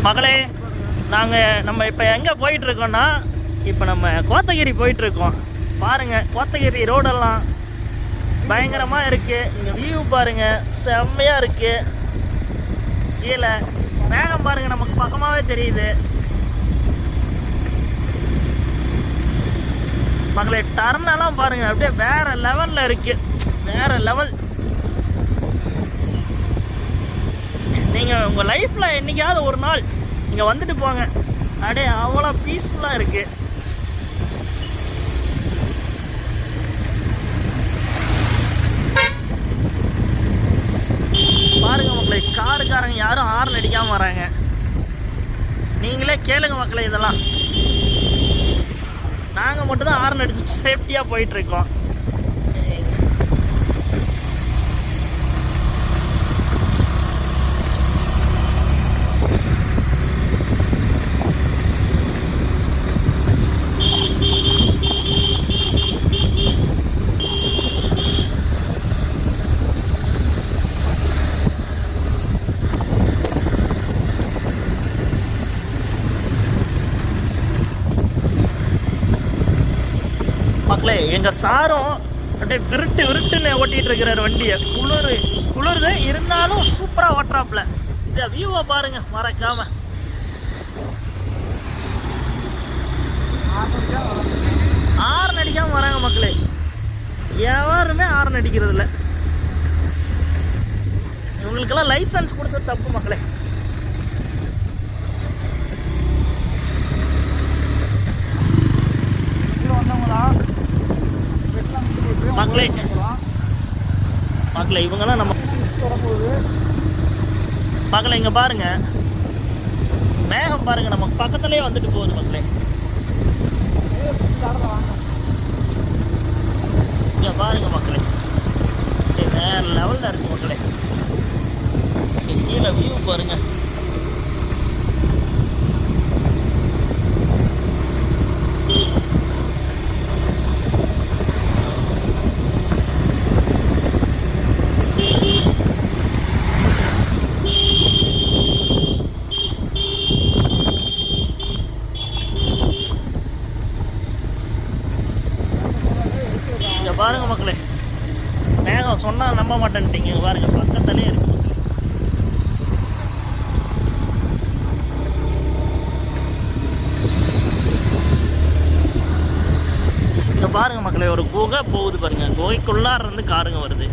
மகளே, நம்ம இப்போ எங்கே போயிட்டுருக்கோன்னா, இப்போ நம்ம கோத்தகிரி போயிட்டுருக்கோம். பாருங்கள், கோத்தகிரி ரோடெல்லாம் பயங்கரமாக இருக்குது. இங்கே வியூ பாருங்கள், செம்மையாக இருக்குது. கீழே மேகம் பாருங்கள், நமக்கு பக்கமாகவே தெரியுது. மகளே, டர்னெல்லாம் பாருங்கள், அப்படியே வேறு லெவலில் இருக்குது. வேறு லெவல். நீங்கள் உங்கள் லைஃப்பில் என்றைக்காவது ஒரு நாள் இங்கே வந்துட்டு போங்க. அப்படியே அவ்வளோ பீஸ்ஃபுல்லாக இருக்குது. பாருங்கள் மக்களை, காருக்காரங்க யாரும் ஹார்ன் அடிக்காமல் வராங்க. நீங்களே கேளுங்க மக்களை, இதெல்லாம் நாங்கள் மட்டும்தான் ஹார்ன் அடிச்சு சேஃப்டியாக போயிட்டுருக்கோம். மக்களே, எங்கள் சாரும் அப்படியே விருட்டுன்னு ஓட்டிகிட்டு இருக்கிறார் வண்டியை. குளிர் இருந்தாலும் சூப்பராக ஓட்டுறாப்புல. இந்த வியூவை பாருங்க மறக்காம. ஹார்ன் அடிக்காமல் வராங்க மக்களே. யாருமே ஹார்ன் அடிக்கிறது இல்லை. இவங்களுக்கெல்லாம் லைசன்ஸ் கொடுத்தது தப்பு மக்களே. மக்களே இவங்கெல்லாம் நம்ம மக்களே இங்க பாருங்க, மேகம் பாருங்க, நமக்கு பக்கத்துலயே வந்துட்டு போகுது மக்களே. இங்க பாருங்க மக்களே, வேற லெவல்ல இருக்கு மக்களே. கீழே வியூ பாருங்க. பாருங்க மக்களே, மேகம் சொன்னா நம்ப மாட்டேன்ட்டீங்க. பாருங்க, பக்கத்திலே இருக்கு மக்களே. இங்க பாருங்க மக்களே, ஒரு குகை போகுது பாருங்க. குகைக்குள்ளார இருந்து காருங்க வருது.